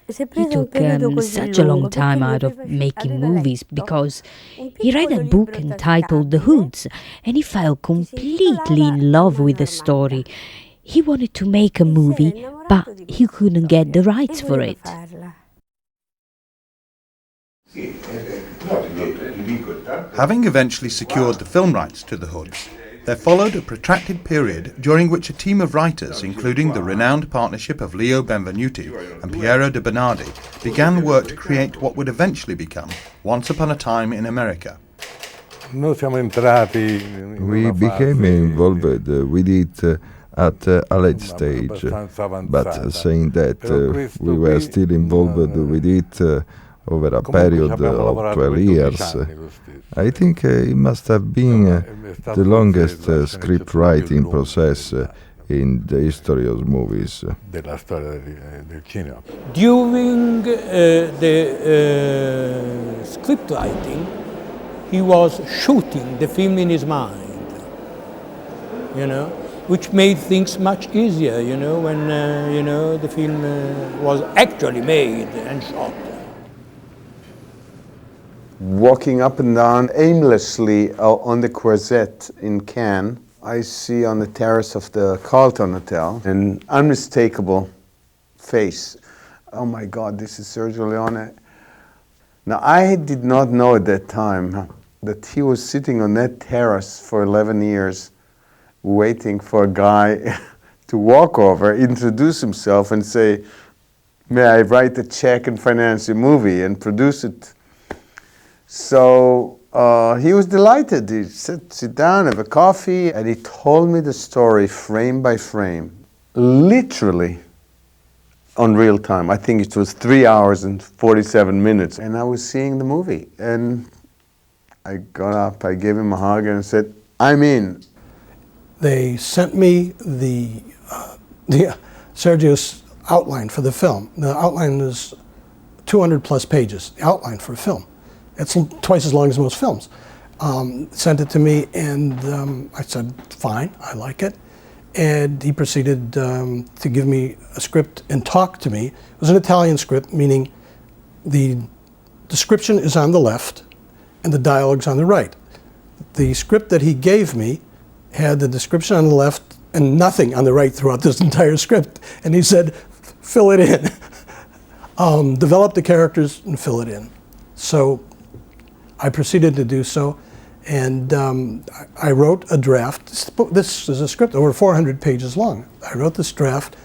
He took such a long time out of making movies because he read a book entitled The Hoods and he fell completely in love with the story. He wanted to make a movie, but he couldn't get the rights for it. Having eventually secured the film rights to The Hoods, there followed a protracted period during which a team of writers, including the renowned partnership of Leo Benvenuti and Piero de Bernardi, began work to create what would eventually become Once Upon a Time in America. We became involved with it at a late stage, but saying that we were still involved with it over a period of 12 years. I think it must have been the longest script writing process in the history of movies. During the script writing, he was shooting the film in his mind, which made things much easier, when, the film was actually made and shot. Walking up and down aimlessly on the Croisette in Cannes, I see on the terrace of the Carlton Hotel an unmistakable face. Oh my God, this is Sergio Leone. Now, I did not know at that time that he was sitting on that terrace for 11 years, waiting for a guy to walk over, introduce himself and say, may I write a check and finance your movie and produce it? So he was delighted. He said, sit down, have a coffee, and he told me the story frame by frame, literally on real time. I think it was 3 hours and 47 minutes. And I was seeing the movie. And I got up, I gave him a hug and said, I'm in. They sent me the Sergio's outline for the film. The outline is 200 plus pages, the outline for a film. It's twice as long as most films. Sent it to me, and I said, fine, I like it. And he proceeded to give me a script and talk to me. It was an Italian script, meaning the description is on the left and the dialogue's on the right. The script that he gave me had the description on the left and nothing on the right throughout this entire script. And he said, fill it in. Develop the characters and fill it in. So I proceeded to do so, and I wrote a draft. This is a script over 400 pages long. I wrote this draft.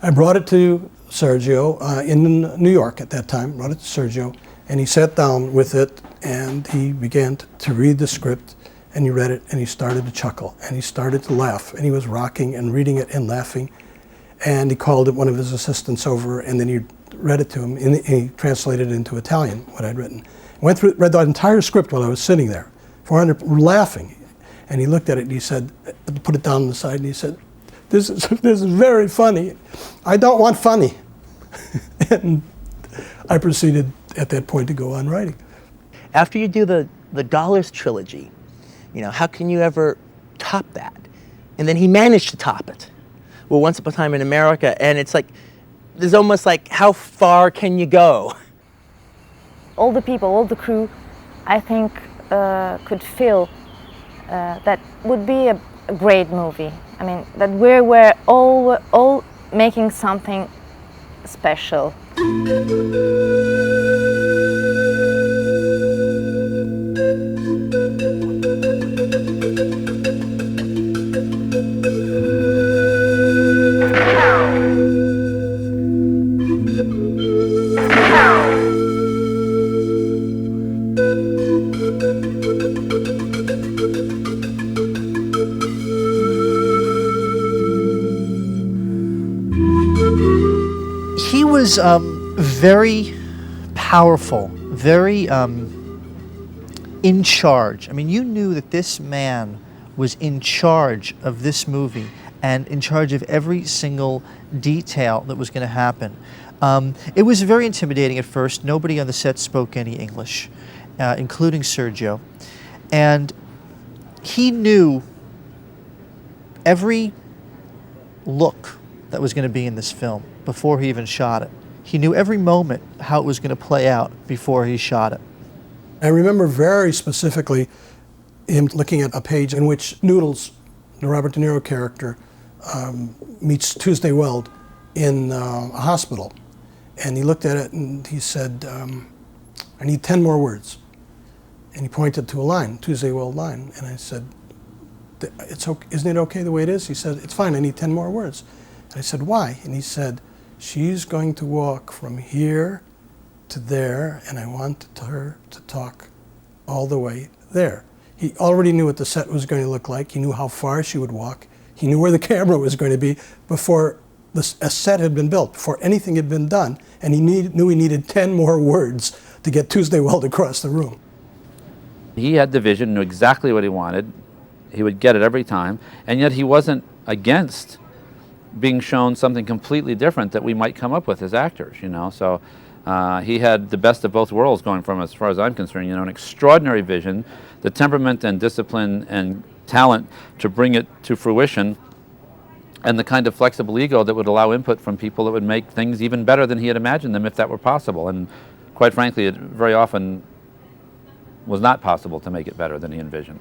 I brought it to Sergio in New York at that time, brought it to Sergio, and he sat down with it, and he began to read the script, and he read it, and he started to chuckle, and he started to laugh, and he was rocking and reading it and laughing, and he called one of his assistants over, and then he read it to him, and he translated it into Italian, what I'd written. Read the entire script while I was sitting there, 400, laughing. And he looked at it and he said, put it down on the side, and he said, this is very funny. I don't want funny. And I proceeded at that point to go on writing. After you do the Dollars trilogy, how can you ever top that? And then he managed to top it. Well, Once Upon a Time in America, and it's like, there's almost like, how far can you go? All the people, all the crew, I think could feel that would be a great movie. I mean, that we were all making something special. He was very powerful, very in charge. I mean, you knew that this man was in charge of this movie and in charge of every single detail that was going to happen. It was very intimidating at first. Nobody on the set spoke any English, including Sergio. And he knew every look that was going to be in this film before he even shot it. He knew every moment how it was going to play out before he shot it. I remember very specifically him looking at a page in which Noodles, the Robert De Niro character, meets Tuesday Weld in a hospital. And he looked at it and he said, I need 10 more words. And he pointed to a line, Tuesday Weld line. And I said, "It's okay. Isn't it okay the way it is?" He said, "It's fine, I need 10 more words." And I said, "Why?" And he said, "She's going to walk from here to there, and I want her to talk all the way there." He already knew what the set was going to look like. He knew how far she would walk. He knew where the camera was going to be before a set had been built, before anything had been done. And he knew he needed 10 more words to get Tuesday Weld across the room. He had the vision, knew exactly what he wanted. He would get it every time. And yet he wasn't against being shown something completely different that we might come up with as actors, you know. So he had the best of both worlds going from, as far as I'm concerned, you know, an extraordinary vision, the temperament and discipline and talent to bring it to fruition, and the kind of flexible ego that would allow input from people that would make things even better than he had imagined them if that were possible. And quite frankly, it very often was not possible to make it better than he envisioned.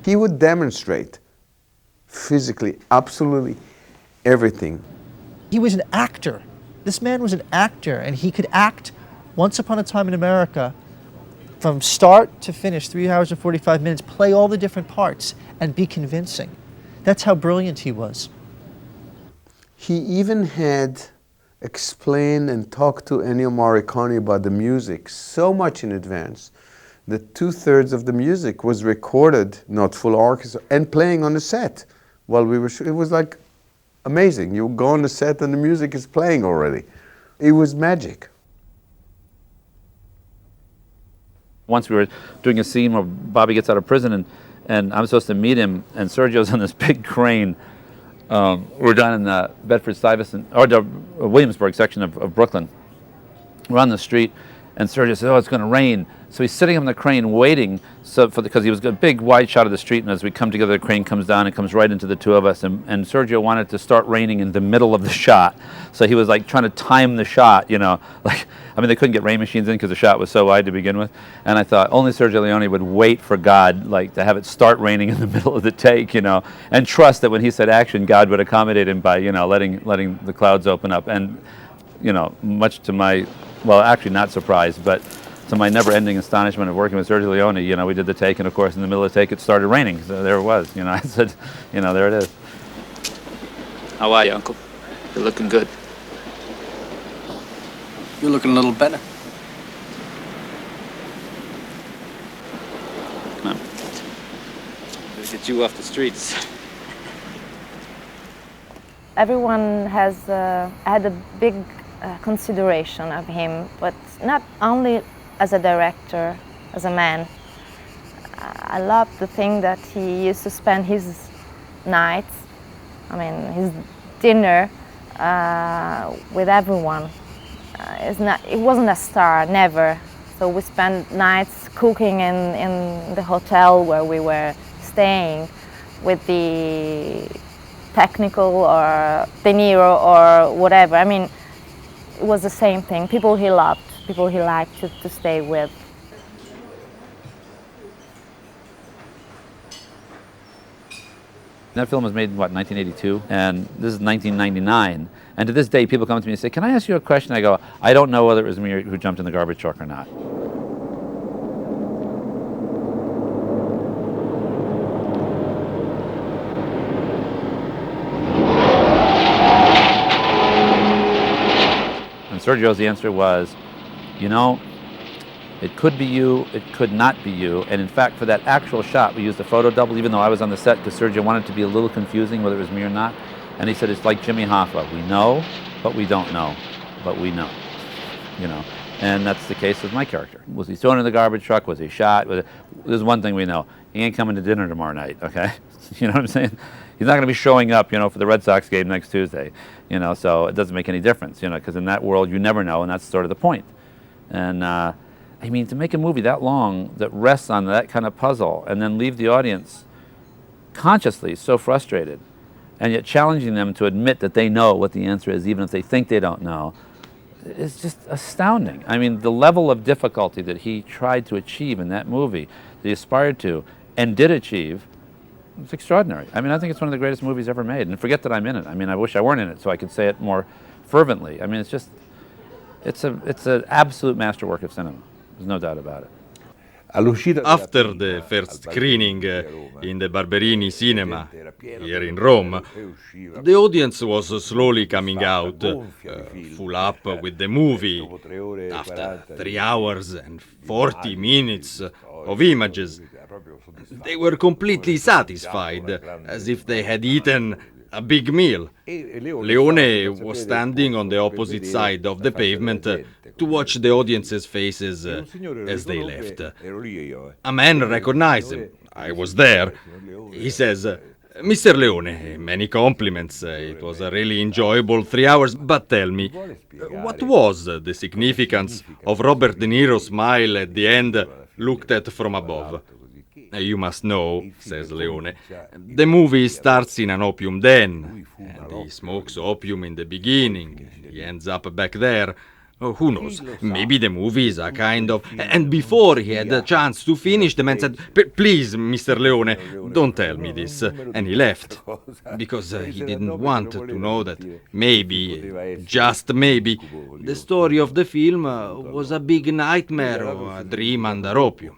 He would demonstrate physically absolutely everything. He was an actor. This man was an actor, and he could act Once Upon a Time in America from start to finish, 3 hours and 45 minutes, play all the different parts and be convincing. That's how brilliant he was. He even had explained and talked to Ennio Morricone about the music so much in advance that 2/3 of the music was recorded, not full orchestra, and playing on the set while we were shooting. It was like amazing. You go on the set and the music is playing already. It was magic. Once we were doing a scene where Bobby gets out of prison and I'm supposed to meet him, and Sergio's on this big crane. We're down in the Bedford-Stuyvesant, or the Williamsburg section of Brooklyn. We're on the street, and Sergio said, "Oh, it's going to rain." So he's sitting on the crane waiting, because he was a big wide shot of the street, and as we come together, the crane comes down and comes right into the two of us, and Sergio wanted to start raining in the middle of the shot. So he was like trying to time the shot, you know, like, I mean, they couldn't get rain machines in because the shot was so wide to begin with. And I thought only Sergio Leone would wait for God, like, to have it start raining in the middle of the take, you know, and trust that when he said action, God would accommodate him by, you know, letting the clouds open up. And, you know, much to my, well, actually not surprised, but to my never-ending astonishment of working with Sergio Leone, you know, we did the take, and of course in the middle of the take it started raining, so there it was, you know. I said, you know, there it is. How are you, Uncle? You're looking good. You're looking a little better. Come on. Let's get you off the streets. Everyone has had a big consideration of him, but not only as a director, as a man. I love the thing that he used to spend his nights, I mean his dinner, with everyone. It wasn't a star, never. So we spent nights cooking in the hotel where we were staying with the technical or De Niro or whatever. I mean, it was the same thing. People he loved, people he liked to stay with. That film was made in, what, 1982? And this is 1999. And to this day, people come to me and say, "Can I ask you a question?" I go, "I don't know whether it was me who jumped in the garbage truck or not." And Sergio's answer was, "You know, it could be you, it could not be you." And in fact, for that actual shot, we used a photo double, even though I was on the set, because Sergio wanted it to be a little confusing whether it was me or not. And he said, "It's like Jimmy Hoffa. We know, but we don't know, but we know." You know, and that's the case with my character. Was he thrown in the garbage truck? Was he shot? There's one thing we know: he ain't coming to dinner tomorrow night. Okay, you know what I'm saying? He's not going to be showing up, you know, for the Red Sox game next Tuesday. You know, so it doesn't make any difference, you know, because in that world you never know, and that's sort of the point. And I mean, to make a movie that long that rests on that kind of puzzle and then leave the audience consciously so frustrated and yet challenging them to admit that they know what the answer is, even if they think they don't know, is just astounding. I mean, the level of difficulty that he tried to achieve in that movie, that he aspired to, and did achieve, it's extraordinary. I mean, I think it's one of the greatest movies ever made, and forget that I'm in it. I mean, I wish I weren't in it so I could say it more fervently. I mean, it's just, it's an absolute masterwork of cinema. There's no doubt about it. After the first screening in the Barberini cinema here in Rome, the audience was slowly coming out, full up with the movie. After 3 hours and 40 minutes of images, they were completely satisfied, as if they had eaten a big meal. Leone was standing on the opposite side of the pavement to watch the audience's faces as they left. A man recognized him. I was there. He says, "Mr. Leone, many compliments. It was a really enjoyable 3 hours. But tell me, what was the significance of Robert De Niro's smile at the end, looked at from above?" "You must know," says Leone, "the movie starts in an opium den, and he smokes opium in the beginning, and he ends up back there. Who knows, maybe the movie is a kind of..." And before he had a chance to finish, the man said, "Please, Mr. Leone, don't tell me this," and he left, because he didn't want to know that maybe, just maybe, the story of the film was a big nightmare or a dream under opium.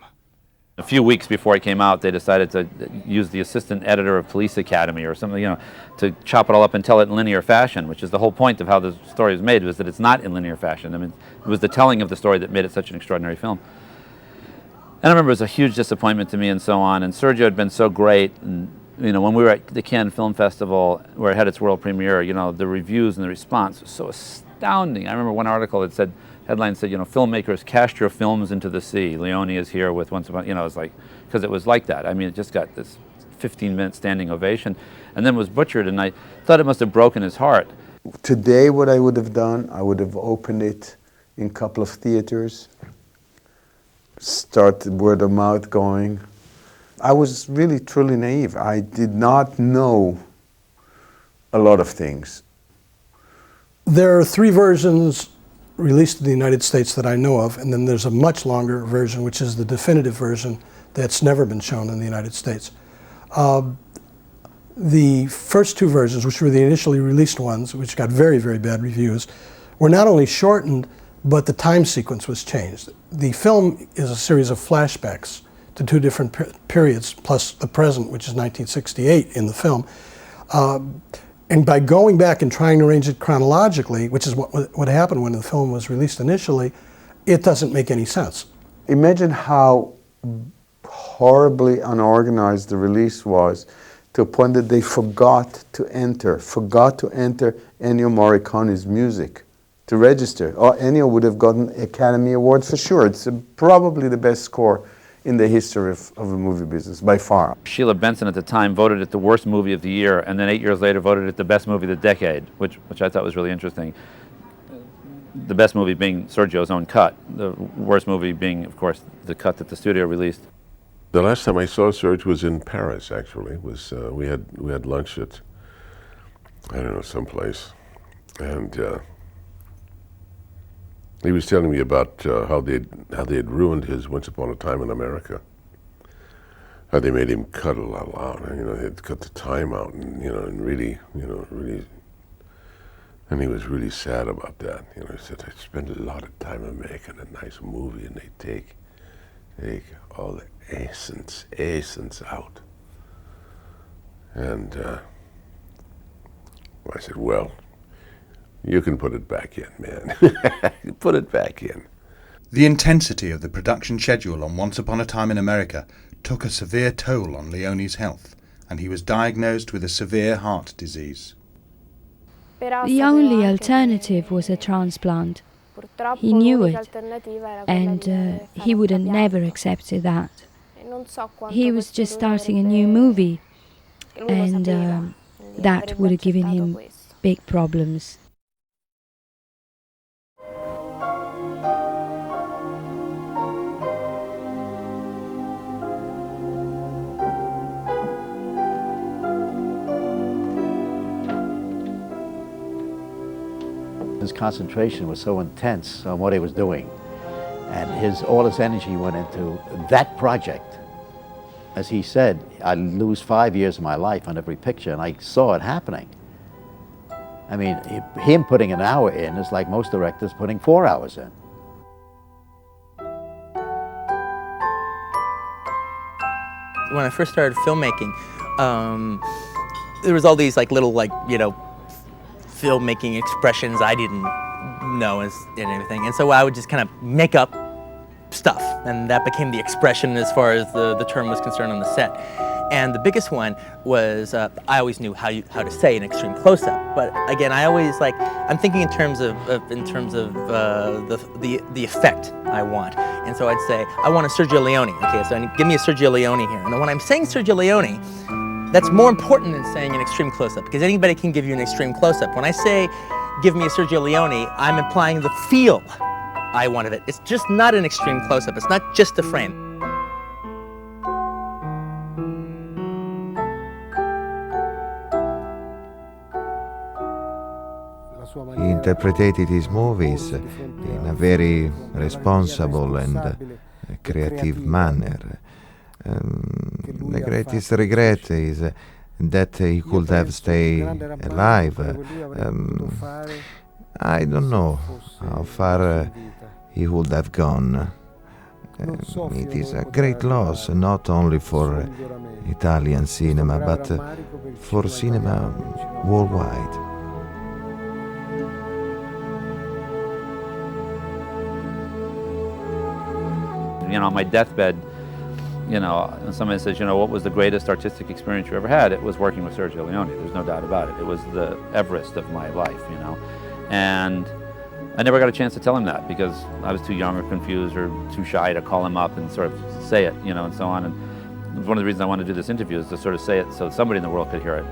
A few weeks before it came out, they decided to use the assistant editor of Police Academy or something, you know, to chop it all up and tell it in linear fashion, which is the whole point of how the story was made, was that it's not in linear fashion. I mean, it was the telling of the story that made it such an extraordinary film. And I remember it was a huge disappointment to me and so on, and Sergio had been so great, and, you know, when we were at the Cannes Film Festival, where it had its world premiere, you know, the reviews and the response was so astounding. I remember one article that said, headline said, you know, "Filmmakers, cast your films into the sea. Leone is here with Once Upon," you know, it's like, because it was like that. I mean, it just got this 15-minute standing ovation, and then was butchered, and I thought it must have broken his heart. Today, what I would have done, I would have opened it in a couple of theaters, start word of mouth going. I was really, truly naive. I did not know a lot of things. There are 3 versions released in the United States that I know of, and then there's a much longer version, which is the definitive version that's never been shown in the United States. The first 2 versions, which were the initially released ones, which got very, very bad reviews, were not only shortened, but the time sequence was changed. The film is a series of flashbacks to 2 different periods, plus the present, which is 1968 in the film. And by going back and trying to arrange it chronologically, which is what happened when the film was released initially, it doesn't make any sense. Imagine how horribly unorganized the release was, to a point that they forgot to enter Ennio Morricone's music to register. Or Ennio would have gotten Academy Award for sure. It's probably the best score in the history of the movie business, by far. Sheila Benson at the time voted it the worst movie of the year, and then 8 years later voted it the best movie of the decade, which I thought was really interesting. The best movie being Sergio's own cut, the worst movie being, of course, the cut that the studio released. The last time I saw Serge was in Paris, actually. We had lunch at, I don't know, someplace, and he was telling me about how they had ruined his Once Upon a Time in America. How they made him cut a lot out. You know, they had cut the time out, and really, and he was really sad about that. You know, he said, "I spend a lot of time in making a nice movie, and they take all the essence out." And I said, "Well, you can put it back in, man." Put it back in. The intensity of the production schedule on Once Upon a Time in America took a severe toll on Leone's health, and he was diagnosed with a severe heart disease. The only alternative was a transplant. He knew it, and he would have never accepted that. He was just starting a new movie, and that would have given him big problems. His concentration was so intense on what he was doing, and all his energy went into that project. As he said, I lose 5 years of my life on every picture, and I saw it happening. I mean, him putting an hour in is like most directors putting 4 hours in. When I first started filmmaking, there was all these little filmmaking expressions I didn't know and everything, and so I would just kind of make up stuff, and that became the expression as far as the term was concerned on the set. And the biggest one was I always knew how to say an extreme close-up, but again, I'm thinking in terms of the effect I want, and so I'd say I want a Sergio Leone. Okay, so give me a Sergio Leone here, and then when I'm saying Sergio Leone, that's more important than saying an extreme close-up, because anybody can give you an extreme close-up. When I say give me a Sergio Leone, I'm implying the feel I wanted it. It's just not an extreme close-up. It's not just a frame. He interpreted his movies in a very responsible and creative manner. The greatest regret is that he could have stayed alive. I don't know how far he would have gone. It is a great loss, not only for Italian cinema, but for cinema worldwide. On my deathbed, and somebody says, what was the greatest artistic experience you ever had? It was working with Sergio Leone. There's no doubt about it. It was the Everest of my life, And I never got a chance to tell him that because I was too young or confused or too shy to call him up and sort of say it, and so on. And one of the reasons I wanted to do this interview is to sort of say it so somebody in the world could hear it.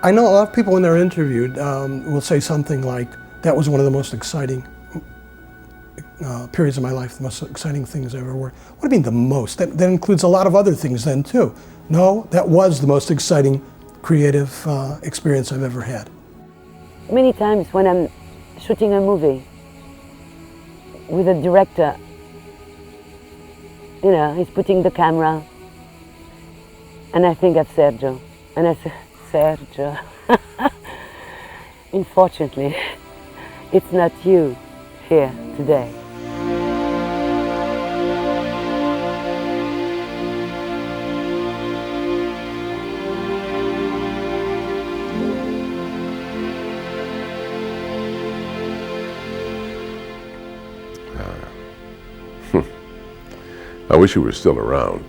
I know a lot of people when they're interviewed will say something like, that was one of the most exciting periods of my life, the most exciting things I ever worked. What do you mean the most? That includes a lot of other things then too. No, that was the most exciting creative experience I've ever had. Many times when I'm shooting a movie with a director, he's putting the camera and I think of Sergio and I say, Sergio, unfortunately, it's not you here today. I wish he were still around.